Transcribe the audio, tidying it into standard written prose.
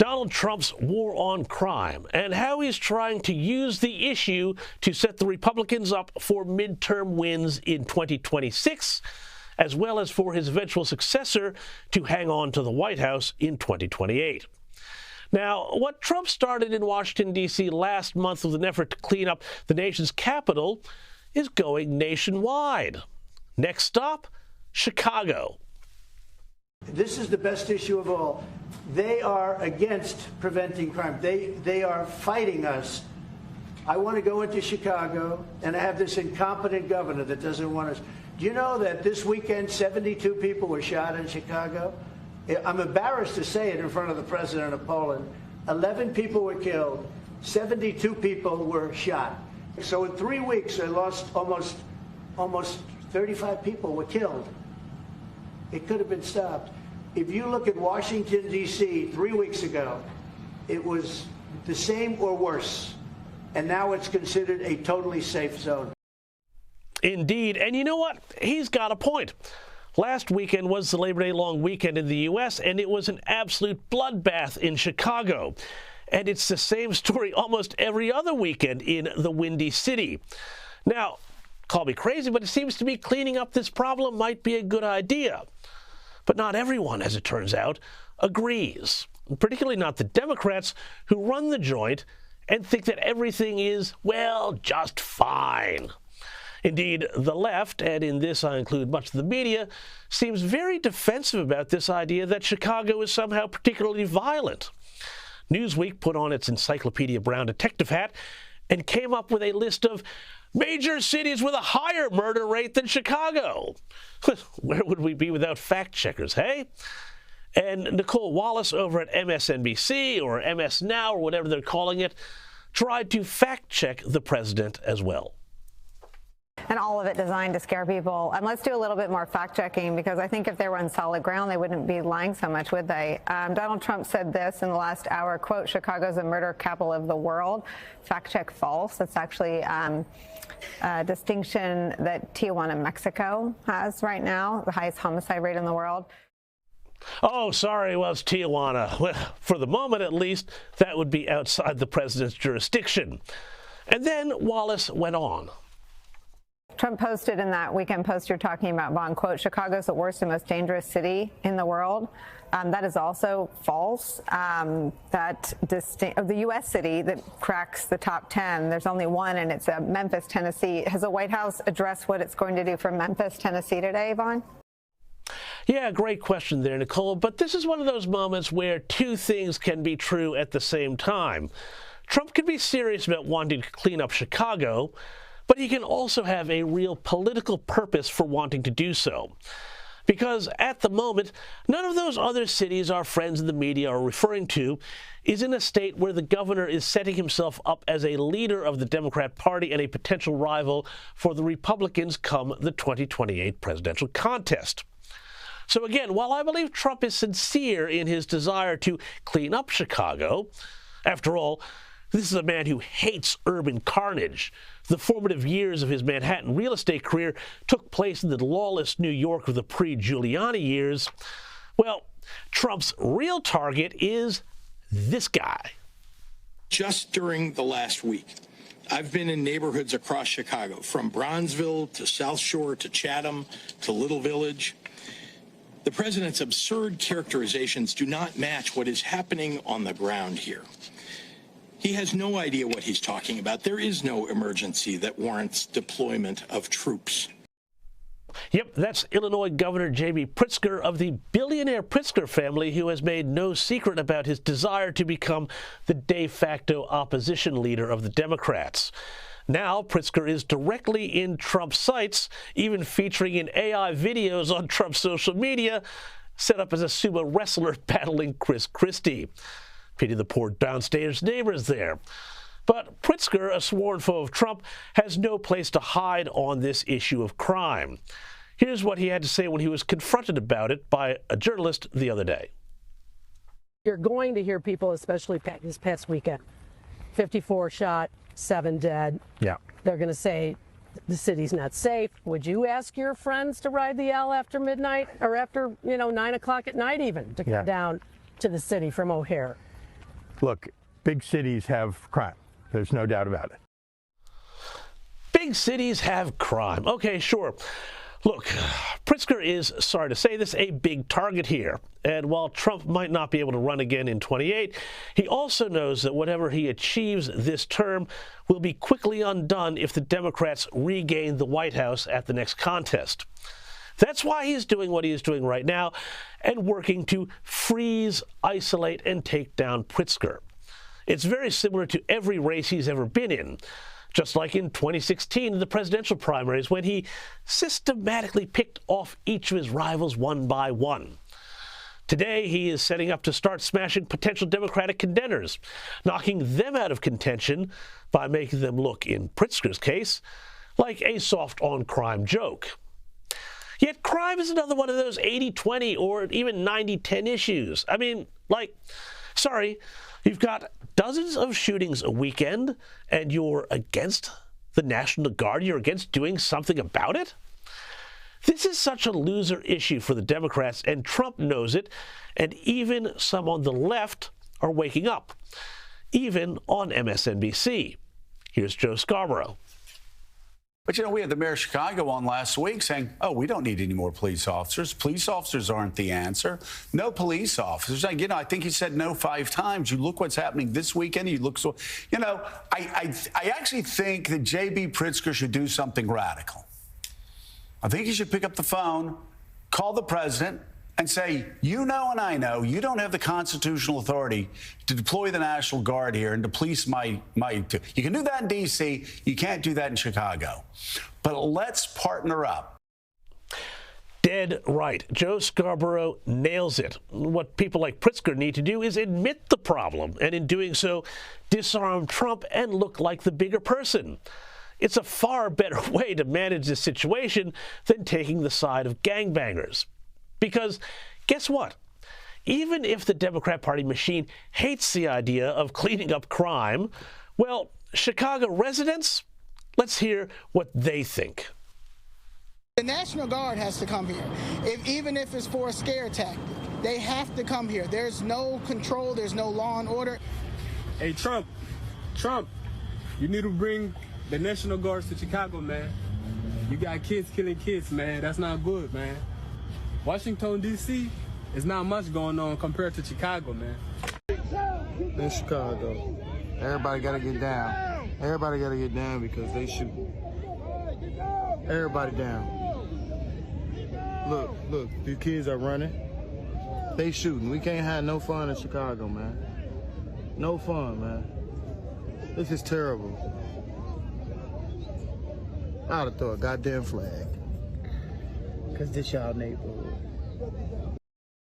Donald Trump's war on crime and how he's trying to use the issue to set the Republicans up for midterm wins in 2026, as well as for his eventual successor to hang on to the White House in 2028. Now, what Trump started in Washington, D.C. last month with an effort to clean up the nation's capital is going nationwide. Next stop, Chicago. This is the best issue of all. They are against preventing crime. They are fighting us. I want to go into Chicago, and I have this incompetent governor that doesn't want us. Do you know that this weekend 72 people were shot in Chicago? I'm embarrassed to say it in front of the president of Poland. 11 people were killed. 72 people were shot. So in 3 weeks, I lost almost 35 people were killed. It could have been stopped. If you look at Washington, D.C., 3 weeks ago, it was the same or worse. And now it's considered a totally safe zone. Indeed. And you know what? He's got a point. Last weekend was the Labor Day long weekend in the U.S., and it was an absolute bloodbath in Chicago. And it's the same story almost every other weekend in the Windy City. Now, call me crazy, but it seems to me cleaning up this problem might be a good idea. But not everyone, as it turns out, agrees. Particularly not the Democrats who run the joint and think that everything is, well, just fine. Indeed, the left, and in this I include much of the media, seems very defensive about this idea that Chicago is somehow particularly violent. Newsweek put on its Encyclopedia Brown detective hat and came up with a list of major cities with a higher murder rate than Chicago. Where would we be without fact checkers, hey? And Nicole Wallace over at MSNBC or MS Now or whatever they're calling it tried to fact check the president as well. And all of it designed to scare people. And let's do a little bit more fact-checking, because I think if they were on solid ground, they wouldn't be lying so much, would they? Donald Trump said this in the last hour, quote, Chicago's a murder capital of the world. Fact-check false. That's actually a distinction that Tijuana, Mexico has right now, the highest homicide rate in the world. Oh, sorry, well, it's Tijuana. Well, for the moment, at least, that would be outside the president's jurisdiction. And then Wallace went on. Trump posted in that weekend post you're talking about, Vaughn, quote, Chicago's the worst and most dangerous city in the world. That is also false. The U.S. city that cracks the top 10, there's only one, and it's Memphis, Tennessee. Has the White House addressed what it's going to do for Memphis, Tennessee today, Vaughn? Yeah, great question there, Nicole. But this is one of those moments where two things can be true at the same time. Trump can be serious about wanting to clean up Chicago, but he can also have a real political purpose for wanting to do so. Because at the moment, none of those other cities our friends in the media are referring to is in a state where the governor is setting himself up as a leader of the Democrat Party and a potential rival for the Republicans come the 2028 presidential contest. So again, while I believe Trump is sincere in his desire to clean up Chicago, after all, this is a man who hates urban carnage. The formative years of his Manhattan real estate career took place in the lawless New York of the pre-Giuliani years. Well, Trump's real target is this guy. Just during the last week, I've been in neighborhoods across Chicago, from Bronzeville to South Shore to Chatham to Little Village. The president's absurd characterizations do not match what is happening on the ground here. He has no idea what he's talking about. There is no emergency that warrants deployment of troops. Yep, that's Illinois Governor J.B. Pritzker of the billionaire Pritzker family, who has made no secret about his desire to become the de facto opposition leader of the Democrats. Now, Pritzker is directly in Trump's sights, even featuring in AI videos on Trump's social media, set up as a sumo wrestler battling Chris Christie. Pity the poor downstairs neighbors there. But Pritzker, a sworn foe of Trump, has no place to hide on this issue of crime. Here's what he had to say when he was confronted about it by a journalist the other day. You're going to hear people, especially this past weekend, 54 shot, 7 dead. Yeah. They're going to say the city's not safe. Would you ask your friends to ride the L after midnight or after, 9 o'clock at night even to come down to the city from O'Hare? Look, big cities have crime. There's no doubt about it. Big cities have crime. Okay, sure. Look, Pritzker is, sorry to say this, a big target here. And while Trump might not be able to run again in 28, he also knows that whatever he achieves this term will be quickly undone if the Democrats regain the White House at the next contest. That's why he's doing what he is doing right now and working to freeze, isolate, and take down Pritzker. It's very similar to every race he's ever been in. Just like in 2016 in the presidential primaries when he systematically picked off each of his rivals one by one. Today, he is setting up to start smashing potential Democratic contenders, knocking them out of contention by making them look, in Pritzker's case, like a soft-on-crime joke. Yet crime is another one of those 80-20 or even 90-10 issues. I mean, sorry, you've got dozens of shootings a weekend, and you're against the National Guard? You're against doing something about it? This is such a loser issue for the Democrats, and Trump knows it, and even some on the left are waking up, even on MSNBC. Here's Joe Scarborough. But, we had the mayor of Chicago on last week saying, oh, we don't need any more police officers. Police officers aren't the answer. No police officers. I think he said no 5 times. You look what's happening this weekend. You look so, I actually think that J.B. Pritzker should do something radical. I think he should pick up the phone, call the president, and say, and I know, you don't have the constitutional authority to deploy the National Guard here and to police my. You can do that in D.C., you can't do that in Chicago. But let's partner up. Dead right. Joe Scarborough nails it. What people like Pritzker need to do is admit the problem, and in doing so, disarm Trump and look like the bigger person. It's a far better way to manage this situation than taking the side of gangbangers. Because guess what? Even if the Democrat Party machine hates the idea of cleaning up crime, well, Chicago residents, let's hear what they think. The National Guard has to come here, even if it's for a scare tactic. They have to come here. There's no control. There's no law and order. Hey, Trump, you need to bring the National Guards to Chicago, man. You got kids killing kids, man. That's not good, man. Washington, D.C., is not much going on compared to Chicago, man. In Chicago, everybody got to get down. Everybody got to get down because they shoot. Everybody down. Look, these kids are running. They shooting. We can't have no fun in Chicago, man. No fun, man. This is terrible. I ought to throw a goddamn flag. Because this y'all neighborhood.